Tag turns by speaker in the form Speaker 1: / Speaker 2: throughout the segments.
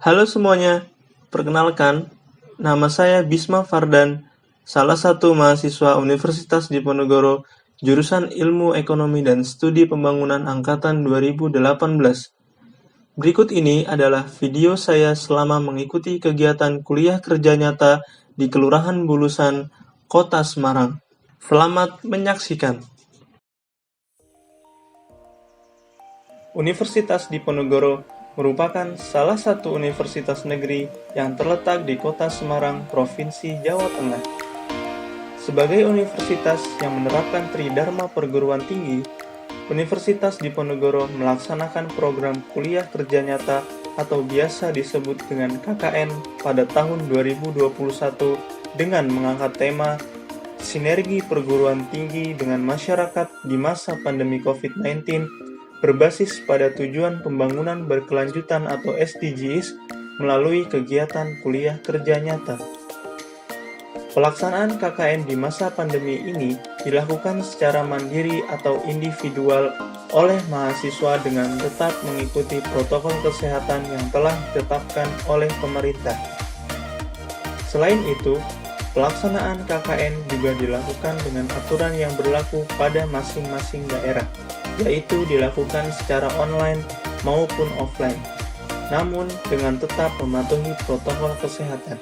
Speaker 1: Halo semuanya, perkenalkan, nama saya Bisma Fardan, salah satu mahasiswa Universitas Diponegoro, jurusan Ilmu Ekonomi dan Studi Pembangunan Angkatan 2018. Berikut ini adalah video saya selama mengikuti kegiatan kuliah kerja nyata di Kelurahan Bulusan, Kota Semarang. Selamat menyaksikan. Universitas Diponegoro merupakan salah satu universitas negeri yang terletak di Kota Semarang, Provinsi Jawa Tengah. Sebagai universitas yang menerapkan Tridharma Perguruan Tinggi, Universitas Diponegoro melaksanakan program kuliah kerja nyata atau biasa disebut dengan KKN pada tahun 2021 dengan mengangkat tema Sinergi Perguruan Tinggi dengan Masyarakat di Masa Pandemi COVID-19 berbasis pada tujuan pembangunan berkelanjutan atau SDGs melalui kegiatan kuliah kerja nyata. Pelaksanaan KKN di masa pandemi ini dilakukan secara mandiri atau individual oleh mahasiswa dengan tetap mengikuti protokol kesehatan yang telah ditetapkan oleh pemerintah. Selain itu, pelaksanaan KKN juga dilakukan dengan aturan yang berlaku pada masing-masing daerah, yaitu dilakukan secara online maupun offline, namun dengan tetap mematuhi protokol kesehatan.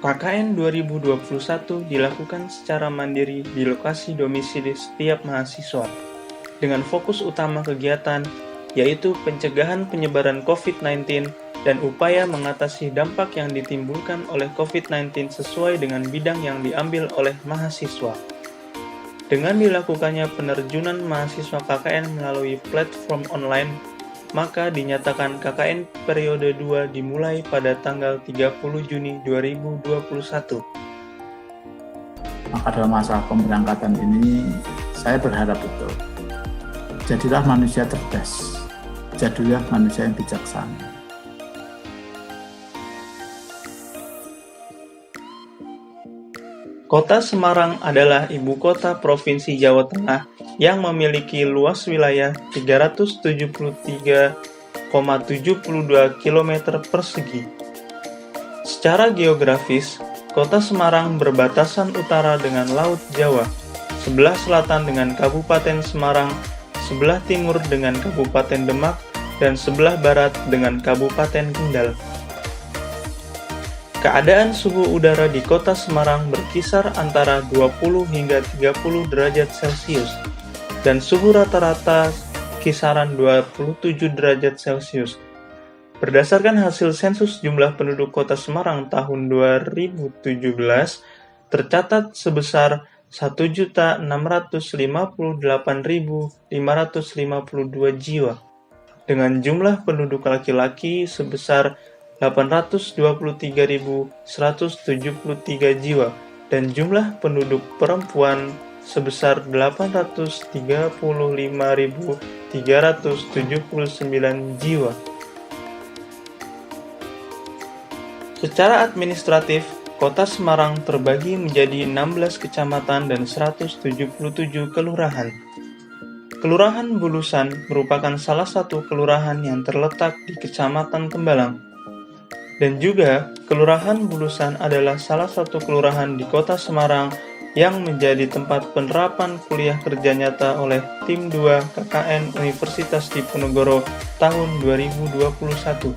Speaker 1: KKN 2021 dilakukan secara mandiri di lokasi domisili setiap mahasiswa, dengan fokus utama kegiatan yaitu pencegahan penyebaran COVID-19 dan upaya mengatasi dampak yang ditimbulkan oleh COVID-19 sesuai dengan bidang yang diambil oleh mahasiswa. Dengan dilakukannya penerjunan mahasiswa KKN melalui platform online, maka dinyatakan KKN periode 2 dimulai pada tanggal 30 Juni 2021.
Speaker 2: Maka dalam masa pemberangkatan ini, saya berharap betul. Jadilah manusia cerdas, jadilah manusia yang bijaksana.
Speaker 1: Kota Semarang adalah ibu kota Provinsi Jawa Tengah yang memiliki luas wilayah 373,72 km persegi. Secara geografis, Kota Semarang berbatasan utara dengan Laut Jawa, sebelah selatan dengan Kabupaten Semarang, sebelah timur dengan Kabupaten Demak, dan sebelah barat dengan Kabupaten Kendal. Keadaan suhu udara di Kota Semarang berkisar antara 20 hingga 30 derajat Celcius dan suhu rata-rata kisaran 27 derajat Celcius. Berdasarkan hasil sensus jumlah penduduk Kota Semarang tahun 2017 tercatat sebesar 1.658.552 jiwa dengan jumlah penduduk laki-laki sebesar 823.173 jiwa dan jumlah penduduk perempuan sebesar 835.379 jiwa. Secara administratif, Kota Semarang terbagi menjadi 16 kecamatan dan 177 kelurahan. Kelurahan Bulusan merupakan salah satu kelurahan yang terletak di Kecamatan Tembalang. Dan juga, Kelurahan Bulusan adalah salah satu kelurahan di Kota Semarang yang menjadi tempat penerapan kuliah kerja nyata oleh Tim 2 KKN Universitas Diponegoro tahun 2021.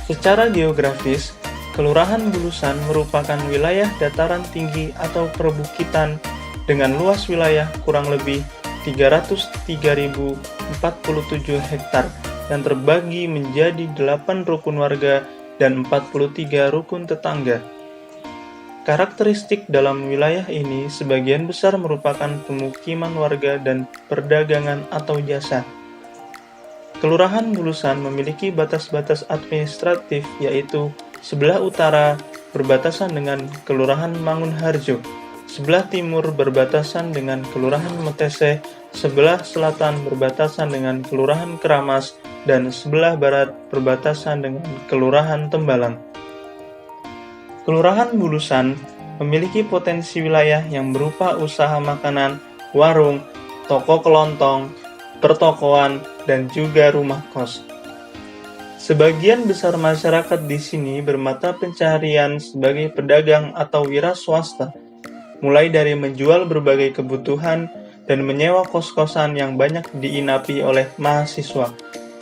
Speaker 1: Secara geografis, Kelurahan Bulusan merupakan wilayah dataran tinggi atau perbukitan dengan luas wilayah kurang lebih 303.047 hektar yang terbagi menjadi 8 rukun warga dan 43 rukun tetangga. Karakteristik dalam wilayah ini sebagian besar merupakan pemukiman warga dan perdagangan atau jasa. Kelurahan Bulusan memiliki batas-batas administratif yaitu sebelah utara berbatasan dengan Kelurahan Mangunharjo, sebelah timur berbatasan dengan Kelurahan Metese, sebelah selatan berbatasan dengan Kelurahan Keramas, dan sebelah barat berbatasan dengan Kelurahan Tembalang. Kelurahan Bulusan memiliki potensi wilayah yang berupa usaha makanan, warung, toko kelontong, pertokoan, dan juga rumah kos. Sebagian besar masyarakat di sini bermata pencaharian sebagai pedagang atau wira swasta, mulai dari menjual berbagai kebutuhan dan menyewa kos-kosan yang banyak diinapi oleh mahasiswa,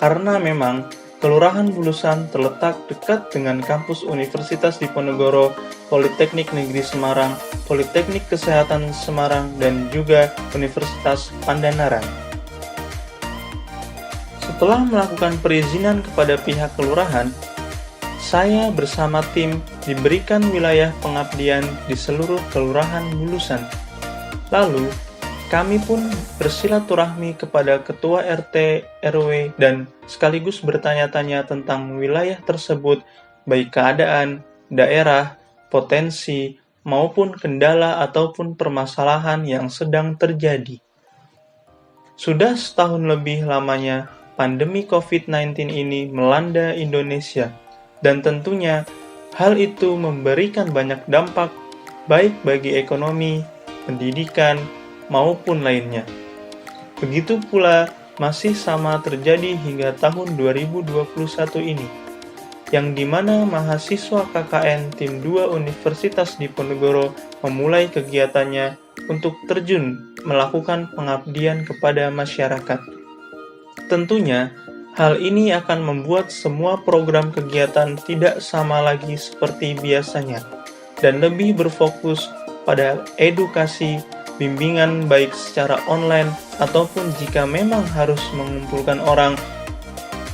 Speaker 1: karena memang Kelurahan Bulusan terletak dekat dengan kampus Universitas Diponegoro, Politeknik Negeri Semarang, Politeknik Kesehatan Semarang, dan juga Universitas Pandanaran. Setelah melakukan perizinan kepada pihak kelurahan, saya bersama tim diberikan wilayah pengabdian di seluruh Kelurahan Bulusan. Lalu, kami pun bersilaturahmi kepada Ketua RT, RW, dan sekaligus bertanya-tanya tentang wilayah tersebut, baik keadaan, daerah, potensi, maupun kendala ataupun permasalahan yang sedang terjadi. Sudah setahun lebih lamanya pandemi COVID-19 ini melanda Indonesia, dan tentunya hal itu memberikan banyak dampak baik bagi ekonomi, pendidikan, maupun lainnya. Begitu pula masih sama terjadi hingga tahun 2021 ini, yang dimana mahasiswa KKN Tim 2 Universitas Diponegoro memulai kegiatannya untuk terjun melakukan pengabdian kepada masyarakat. Tentunya, hal ini akan membuat semua program kegiatan tidak sama lagi seperti biasanya, dan lebih berfokus pada edukasi, bimbingan baik secara online ataupun jika memang harus mengumpulkan orang,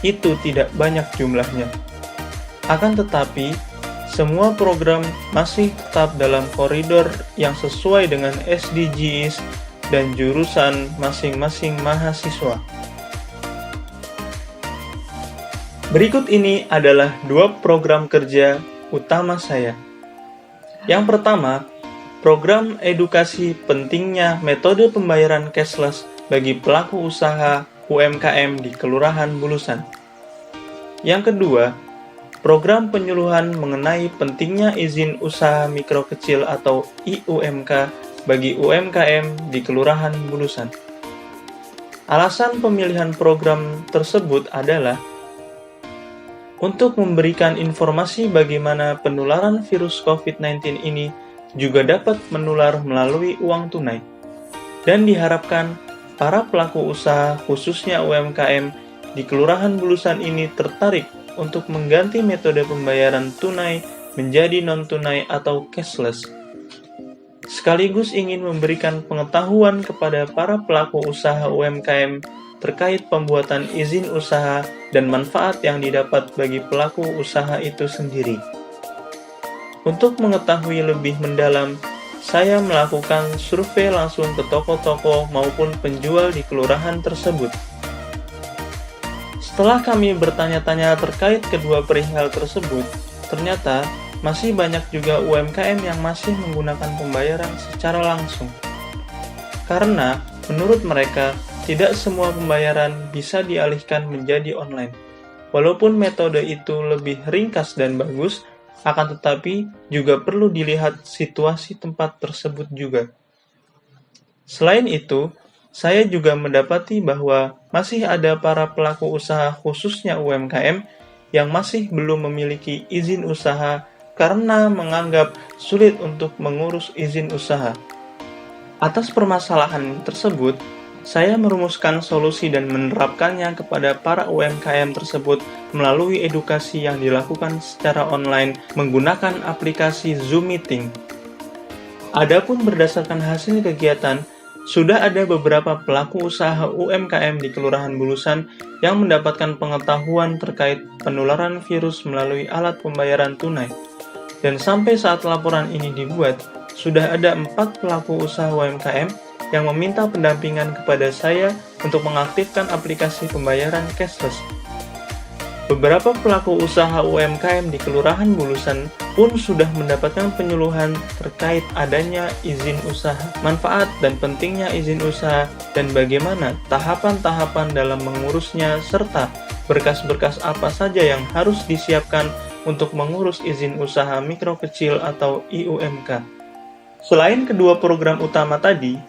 Speaker 1: itu tidak banyak jumlahnya. Akan tetapi, semua program masih tetap dalam koridor yang sesuai dengan SDGs dan jurusan masing-masing mahasiswa. Berikut ini adalah 2 program kerja utama saya. Yang pertama, program edukasi pentingnya metode pembayaran cashless bagi pelaku usaha UMKM di Kelurahan Bulusan. Yang kedua, program penyuluhan mengenai pentingnya izin usaha mikro kecil atau IUMK bagi UMKM di Kelurahan Bulusan. Alasan pemilihan program tersebut adalah untuk memberikan informasi bagaimana penularan virus COVID-19 ini juga dapat menular melalui uang tunai, dan diharapkan para pelaku usaha khususnya UMKM di Kelurahan Bulusan ini tertarik untuk mengganti metode pembayaran tunai menjadi non-tunai atau cashless. Sekaligus ingin memberikan pengetahuan kepada para pelaku usaha UMKM terkait pembuatan izin usaha dan manfaat yang didapat bagi pelaku usaha itu sendiri. Untuk mengetahui lebih mendalam, saya melakukan survei langsung ke toko-toko maupun penjual di kelurahan tersebut. Setelah kami bertanya-tanya terkait kedua perihal tersebut, ternyata masih banyak juga UMKM yang masih menggunakan pembayaran secara langsung. Karena menurut mereka, tidak semua pembayaran bisa dialihkan menjadi online. Walaupun metode itu lebih ringkas dan bagus, akan tetapi juga perlu dilihat situasi tempat tersebut juga. Selain itu, saya juga mendapati bahwa masih ada para pelaku usaha khususnya UMKM yang masih belum memiliki izin usaha karena menganggap sulit untuk mengurus izin usaha. Atas permasalahan tersebut, saya merumuskan solusi dan menerapkannya kepada para UMKM tersebut melalui edukasi yang dilakukan secara online menggunakan aplikasi Zoom Meeting. Adapun berdasarkan hasil kegiatan, sudah ada beberapa pelaku usaha UMKM di Kelurahan Bulusan yang mendapatkan pengetahuan terkait penularan virus melalui alat pembayaran tunai. Dan sampai saat laporan ini dibuat, sudah ada 4 pelaku usaha UMKM yang meminta pendampingan kepada saya untuk mengaktifkan aplikasi pembayaran cashless. Beberapa pelaku usaha UMKM di Kelurahan Bulusan pun sudah mendapatkan penyuluhan terkait adanya izin usaha, manfaat dan pentingnya izin usaha, dan bagaimana tahapan-tahapan dalam mengurusnya, serta berkas-berkas apa saja yang harus disiapkan untuk mengurus izin usaha mikro kecil atau IUMK. Selain kedua program utama tadi,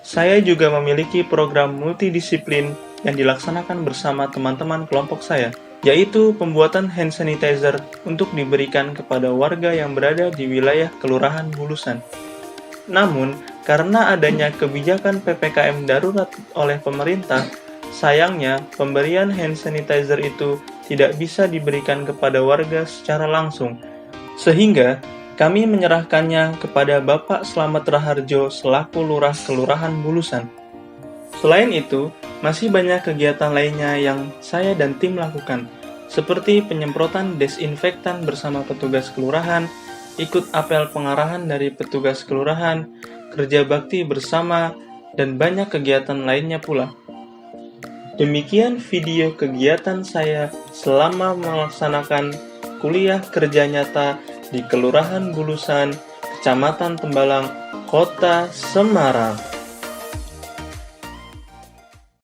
Speaker 1: Saya juga memiliki program multidisiplin yang dilaksanakan bersama teman-teman kelompok saya, yaitu pembuatan hand sanitizer untuk diberikan kepada warga yang berada di wilayah Kelurahan Bulusan. Namun, karena adanya kebijakan PPKM darurat oleh pemerintah, sayangnya pemberian hand sanitizer itu tidak bisa diberikan kepada warga secara langsung, sehingga kami menyerahkannya kepada Bapak Slamet Raharjo selaku Lurah Kelurahan Bulusan. Selain itu, masih banyak kegiatan lainnya yang saya dan tim lakukan, seperti penyemprotan desinfektan bersama petugas kelurahan, ikut apel pengarahan dari petugas kelurahan, kerja bakti bersama, dan banyak kegiatan lainnya pula. Demikian video kegiatan saya selama melaksanakan kuliah kerja nyata di Kelurahan Bulusan, Kecamatan Tembalang, Kota Semarang.